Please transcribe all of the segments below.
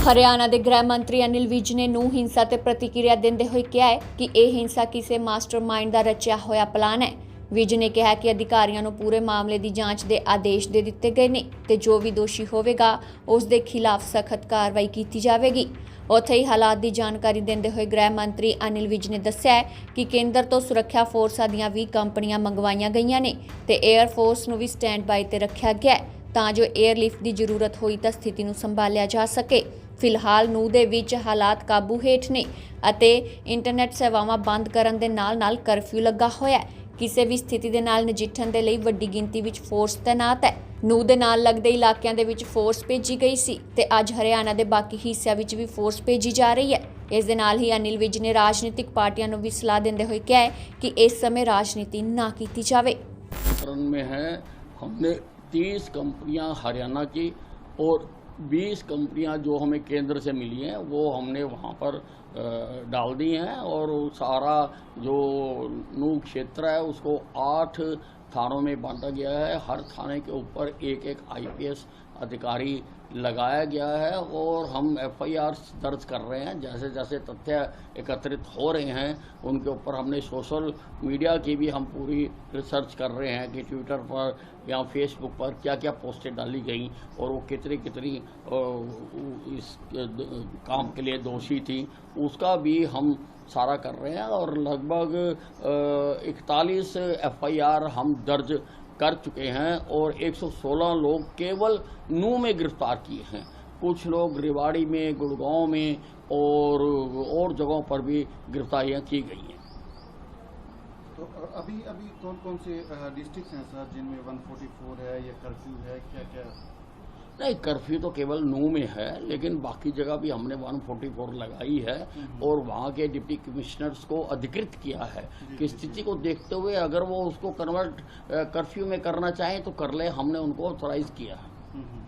हरियाणा के गृह मंत्री अनिल विज ने नूह हिंसा ते प्रतिक्रिया देंदे हुए कहा है कि यह हिंसा किसी मास्टरमाइंड का रचिया होया प्लान है। विज ने कहा कि अधिकारियों को पूरे मामले की जांच के आदेश दे दिते गए ने ते जो भी दोषी होवेगा उस दे खिलाफ सख्त कार्रवाई की जाएगी। उत्थे ही हालात की जानकारी देंदे हुए गृह मंत्री अनिल विज ने दस्सिया है कि केंद्र तो सुरक्षा फोर्सां दीयां 20 कंपनियां मंगवाईयां गईयां ने ते एयर फोर्स नूं भी स्टैंड बाई ते रखिया गया है तां जो एयरलिफ्ट की जरूरत होई तां स्थिति नूं संभालिया जा सके। फिलहाल नूह दे विच हालात काबू हेठ ने अते इंटरनेट सेवावां बंद करन दे नाल-नाल कर्फ्यू लगा होया है। किसी भी स्थिति दे नाल नजिठण दे लई वड्डी गिनती विच फोर्स तैनात है। नूह दे नाल लगदे इलाकिਆਂ दे विच फोर्स भेजी गई सी ते अज हरियाणा दे बाकी हिस्सिਆਂ विच भी फोर्स भेजी जा रही है। इस दे नाल ही अनिल विज ने राजनीतिक पार्टियां नूं भी सलाह देंदे होए कहा है कि इस समय राजनीति ना की जावे। में है हमने 30 कंपनियां हरियाणा की और 20 कंपनियां जो हमें केंद्र से मिली हैं वो हमने वहाँ पर डाल दी हैं और सारा जो नूह क्षेत्र है उसको 8 थानों में बांटा गया है। हर थाने के ऊपर एक IPS अधिकारी लगाया गया है और हम FIR दर्ज कर रहे हैं। जैसे जैसे तथ्य एकत्रित हो रहे हैं उनके ऊपर हमने सोशल मीडिया की भी हम पूरी रिसर्च कर रहे हैं कि ट्विटर पर या फेसबुक पर क्या क्या पोस्टें डाली गई और वो कितनी इस काम के लिए दोषी थी, उसका भी हम सारा कर रहे हैं और लगभग 41 FIR हम दर्ज कर चुके हैं और 116 लोग केवल नूह में गिरफ्तार किए हैं। कुछ लोग रेवाड़ी में, गुड़गांव में और जगहों पर भी गिरफ्तारियां की गई हैं। तो अभी कौन कौन से डिस्ट्रिक्ट हैं सर जिनमें 144 है या कर्फ्यू है, क्या क्या? नहीं, कर्फ्यू तो केवल नूह में है लेकिन बाकी जगह भी हमने 144 लगाई है और वहाँ के डिप्टी कमिश्नर्स को अधिकृत किया है कि स्थिति को देखते हुए अगर वो उसको कन्वर्ट कर्फ्यू में करना चाहें तो कर ले। हमने उनको ऑथोराइज किया है।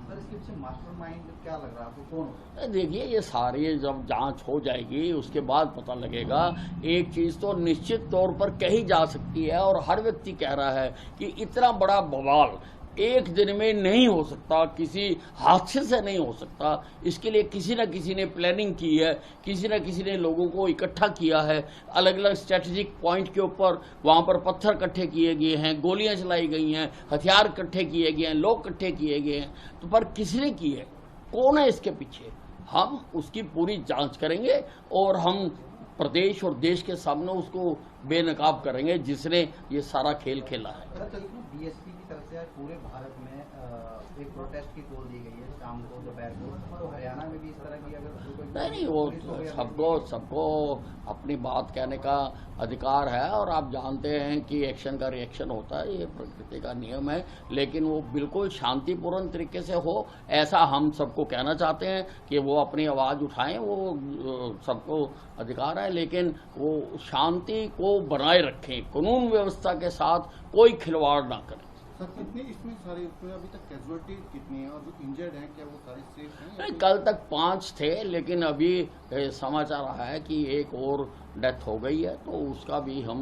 सर इसके पीछे मास्टरमाइंड क्या लग रहा है आपको, कौन होगा? देखिए, ये सारी जब जांच हो जाएगी उसके बाद पता लगेगा। एक चीज तो निश्चित तौर पर कही जा सकती है और हर व्यक्ति कह रहा है कि इतना बड़ा बवाल एक दिन में नहीं हो सकता, किसी हादसे से नहीं हो सकता। इसके लिए किसी न किसी ने प्लानिंग की है, किसी न किसी ने लोगों को इकट्ठा किया है। अलग अलग स्ट्रेटेजिक पॉइंट के ऊपर वहाँ पर पत्थर इकट्ठे किए गए हैं, गोलियां चलाई गई हैं, हथियार इकट्ठे किए गए हैं, लोग इकट्ठे किए गए हैं। तो पर किसने की है, कौन है इसके पीछे, हम उसकी पूरी जांच करेंगे और हम प्रदेश और देश के सामने उसको बेनकाब करेंगे जिसने ये सारा खेल खेला है। DSP की तरफ से पूरे भारत में एक प्रोटेस्ट की कॉल दी गई है शाम को, दोपहर को, तो हरियाणा में भी इस तरह की अगर नहीं, वो सबको अपनी बात कहने का अधिकार है और आप जानते हैं कि एक्शन का रिएक्शन होता है, ये प्रकृति का नियम है। लेकिन वो बिल्कुल शांतिपूर्ण तरीके से हो ऐसा हम सबको कहना चाहते हैं कि वो अपनी आवाज़ उठाएं, वो सबको अधिकार है। लेकिन वो शांति को बनाए रखें, कानून व्यवस्था के साथ कोई खिलवाड़ ना करें। सर कितने इसमें सारे अभी तक कैजुअलिटी कितनी है और जो इंजर्ड हैं क्या वो सारे सेफ हैं? कल तक 5 थे लेकिन अभी समाचार आया है कि एक और डेथ हो गई है, तो उसका भी हम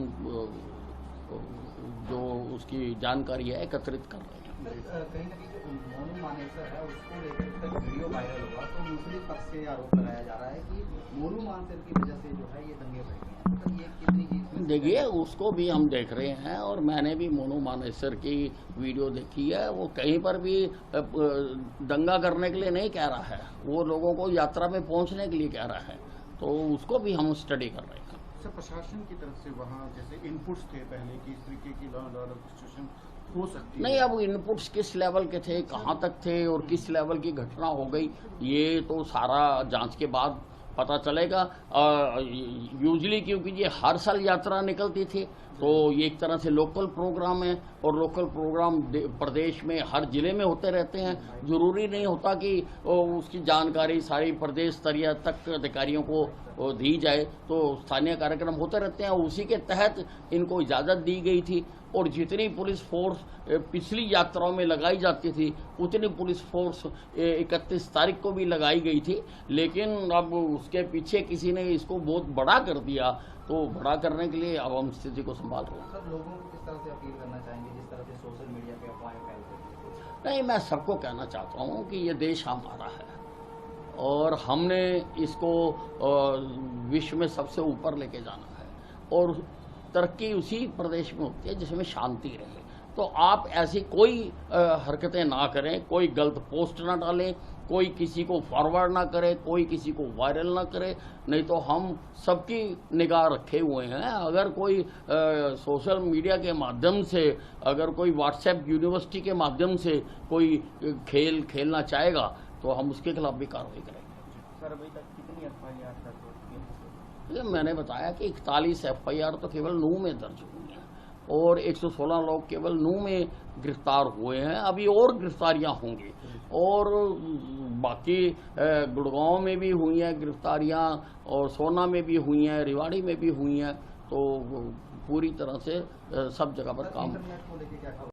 जो उसकी जानकारी है एकत्रित कर रहे हैं। कहीं ना कहीं मोनू मानेसर है उसको लेकर वीडियो वायरल हुआ तो मुस्लिम पक्ष से आरोप लगाया जा रहा है कि मोनू मानेसर की वजह से जो है ये दंगे भड़के हैं। मतलब ये कितनी चीज देखिए, उसको भी हम देख रहे हैं और मैंने भी मोनू मानेसर की वीडियो देखी है। वो कहीं पर भी दंगा करने के लिए नहीं कह रहा है, वो लोगों को यात्रा में पहुंचने के लिए कह रहा है, तो उसको भी हम स्टडी कर रहे हैं। सर प्रशासन की तरफ से वहाँ जैसे इनपुट्स थे पहले की इस तरीके की लॉ एंड ऑर्डर सिचुएशन हो सकती नहीं, अब इनपुट्स किस लेवल के थे, कहाँ तक थे और किस लेवल की घटना हो गई, ये तो सारा जांच के बाद पता चलेगा। यूजली क्योंकि ये हर साल यात्रा निकलती थी तो ये एक तरह से लोकल प्रोग्राम है और लोकल प्रोग्राम प्रदेश में हर जिले में होते रहते हैं। जरूरी नहीं होता कि उसकी जानकारी सारी प्रदेश स्तरीय तक अधिकारियों को दी जाए, तो स्थानीय कार्यक्रम होते रहते हैं। उसी के तहत इनको इजाज़त दी गई थी और जितनी पुलिस फोर्स पिछली यात्राओं में लगाई जाती थी उतनी पुलिस फोर्स 31 तारीख को भी लगाई गई थी। लेकिन अब उसके पीछे किसी ने इसको बहुत बड़ा कर दिया, तो बड़ा करने के लिए अब हम स्थिति को संभाल रहे हैं। सर लोगों को किस तरह से अपील करना चाहेंगे जिस तरह से सोशल मीडिया पे अफवाहें फैल रही हैं? नहीं, मैं सबको कहना चाहता हूँ कि ये देश हमारा है और हमने इसको विश्व में सबसे ऊपर लेके जाना है और तरक्की उसी प्रदेश में होती है जिसमें शांति रहे। तो आप ऐसी कोई हरकतें ना करें, कोई गलत पोस्ट ना डालें, कोई किसी को फॉरवर्ड ना करे, कोई किसी को वायरल ना करे, नहीं तो हम सबकी निगाह रखे हुए हैं। अगर कोई सोशल मीडिया के माध्यम से, अगर कोई व्हाट्सएप यूनिवर्सिटी के माध्यम से कोई खेल खेलना चाहेगा तो हम उसके खिलाफ भी कार्रवाई करेंगे। सर अभी तक कितनी FIR दर्ज ये मैंने बताया कि 41 FIR तो केवल नूंह में दर्ज हुई हैं और 116 लोग केवल नूंह में गिरफ्तार हुए हैं। अभी और गिरफ्तारियां होंगी और बाकी गुड़गांव में भी हुई हैं गिरफ्तारियां और सोना में भी हुई हैं, रेवाड़ी में भी हुई हैं। तो पूरी तरह से सब जगह पर काम इंटरनेट को लेके क्या खबर